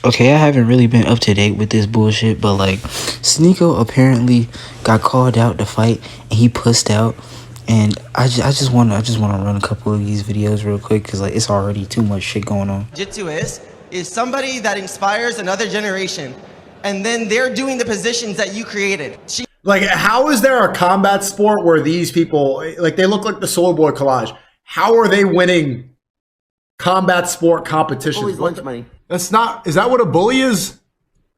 Okay, I haven't really been up to date with this bullshit, but like, Sneako apparently got called out to fight, and he pussed out. And I just want to run a couple of these videos real quick because like it's already too much shit going on. Jiu-jitsu is somebody that inspires another generation, and then they're doing the positions that you created. Like, how is there a combat sport where these people, like, they look like the Soul Boy collage? How are they winning combat sport competitions? Always lunch money. That's not, is that what a bully is?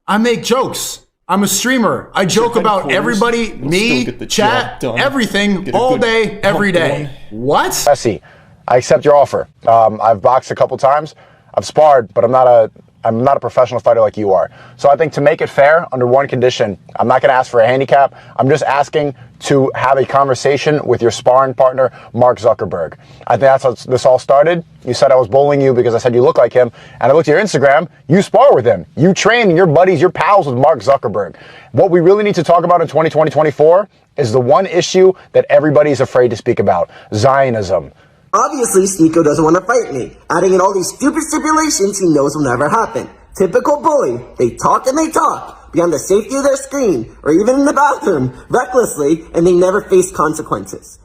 I make jokes. I'm a streamer. I joke about everybody, me, chat, everything, all day, every day. What? Messi, I accept your offer. I've boxed a couple times. I've sparred, but I'm not a professional fighter like you are. So I think to make it fair, under one condition, I'm not going to ask for a handicap. I'm just asking to have a conversation with your sparring partner, Mark Zuckerberg. I think that's how this all started. You said I was bullying you because I said you look like him. And I looked at your Instagram. You spar with him. You train, your buddies, your pals with Mark Zuckerberg. What we really need to talk about in 2020-24 is the one issue that everybody's afraid to speak about, Zionism. Obviously, Sneako doesn't want to fight me, adding in all these stupid stipulations he knows will never happen. Typical bully. They talk and they talk, beyond the safety of their screen, or even in the bathroom, recklessly, and they never face consequences.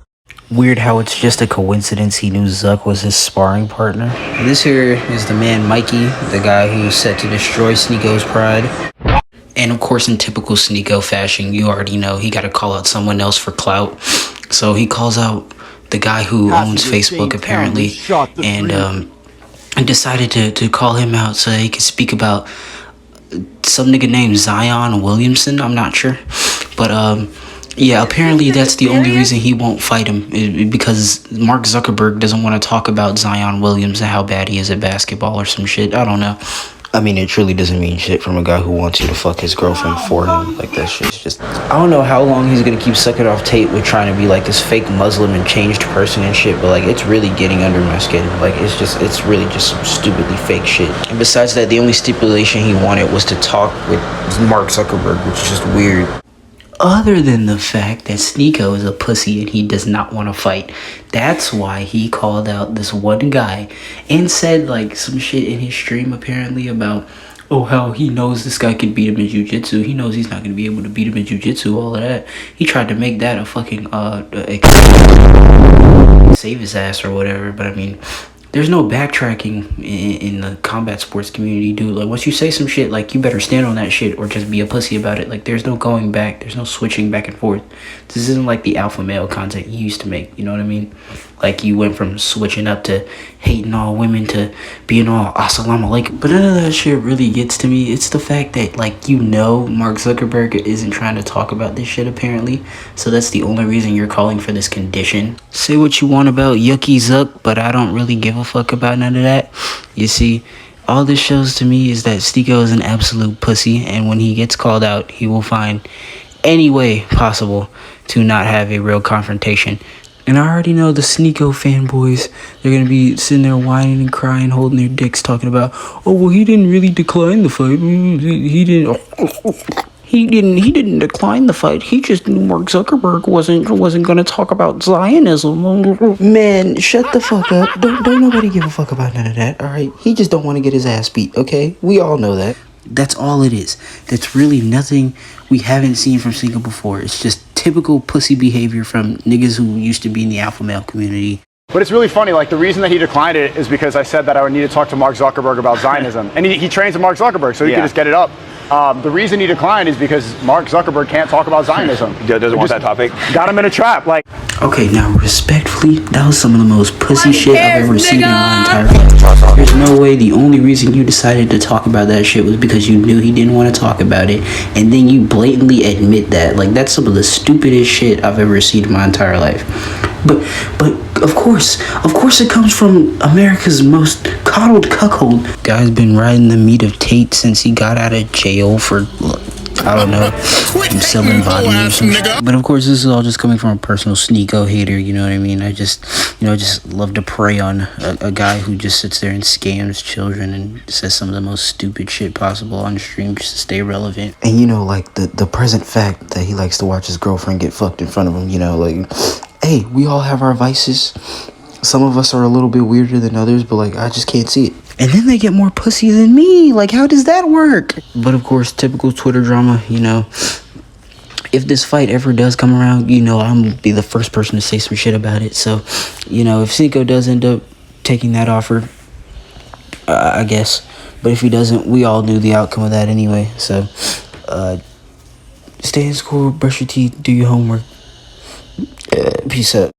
Weird how it's just a coincidence he knew Zuck was his sparring partner. This here is the man Mikey, the guy who's set to destroy Sneako's pride. And of course, in typical Sneako fashion, you already know he got to call out someone else for clout. So he calls out the guy who owns Facebook apparently, and decided to call him out so he could speak about some nigga named Zion Williamson. I'm not sure, but yeah, apparently that's the only reason he won't fight him, because Mark Zuckerberg doesn't want to talk about Zion Williams and how bad he is at basketball or some shit. I don't know. I mean, it truly doesn't mean shit from a guy who wants you to fuck his girlfriend for him. Like, that shit's just... I don't know how long he's gonna keep sucking off tape with trying to be, like, this fake Muslim and changed person and shit, but, like, it's really getting under my skin. Like, it's really just some stupidly fake shit. And besides that, the only stipulation he wanted was to talk with Mark Zuckerberg, which is just weird. Other than the fact that Sneako is a pussy and he does not want to fight. That's why he called out this one guy and said like some shit in his stream apparently about, oh, how he knows this guy can beat him in jiu-jitsu. He knows he's not going to be able to beat him in jiu-jitsu, all of that. He tried to make that a fucking, save his ass or whatever, but I mean... There's no backtracking in the combat sports community, dude. Like, once you say some shit, like, you better stand on that shit or just be a pussy about it. Like, there's no going back. There's no switching back and forth. This isn't like the alpha male content you used to make, you know what I mean? Like, you went from switching up to hating all women to being all assalamu alaikum. But none of that shit really gets to me. It's the fact that, like, you know Mark Zuckerberg isn't trying to talk about this shit, apparently. So that's the only reason you're calling for this condition. Say what you want about Yucky Zuck, but I don't really give a fuck about none of that. You see, all this shows to me is that Sneako is an absolute pussy, and when he gets called out, he will find any way possible to not have a real confrontation. And I already know the Sneako fanboys, they're going to be sitting there whining and crying, holding their dicks, talking about, oh, well, he didn't really decline the fight. He didn't decline the fight. He just knew Mark Zuckerberg wasn't going to talk about Zionism. Man, shut the fuck up. Don't nobody give a fuck about none of that, all right? He just don't want to get his ass beat, okay? We all know that. That's all it is. That's really nothing we haven't seen from Sneako before. It's just typical pussy behavior from niggas who used to be in the alpha male community. But it's really funny, like the reason that he declined it is because I said that I would need to talk to Mark Zuckerberg about Zionism. And he trains with Mark Zuckerberg, so he could just get it up. The reason he declined is because Mark Zuckerberg can't talk about Zionism. Doesn't want that topic. Got him in a trap, like. Okay, now respectfully, that was some of the most pussy shit I've ever seen in my entire life. There's no way the only reason you decided to talk about that shit was because you knew he didn't want to talk about it, and then you blatantly admit that. Like, that's some of the stupidest shit I've ever seen in my entire life. But of course it comes from America's most coddled cuckold. Guy's been riding the meat of Tate since he got out of jail for, I don't know, selling body or some shit. But of course, this is all just coming from a personal Sneako hater, you know what I mean? I just love to prey on a guy who just sits there and scams children and says some of the most stupid shit possible on stream just to stay relevant. And you know, like, the present fact that he likes to watch his girlfriend get fucked in front of him, you know, like, hey, we all have our vices. Some of us are a little bit weirder than others, but, like, I just can't see it. And then they get more pussy than me. Like, how does that work? But of course, typical Twitter drama, you know. If this fight ever does come around, you know, I'm gonna be the first person to say some shit about it. So, you know, if Sneako does end up taking that offer, I guess. But if he doesn't, we all knew the outcome of that anyway. So, stay in school, brush your teeth, do your homework. Peace out.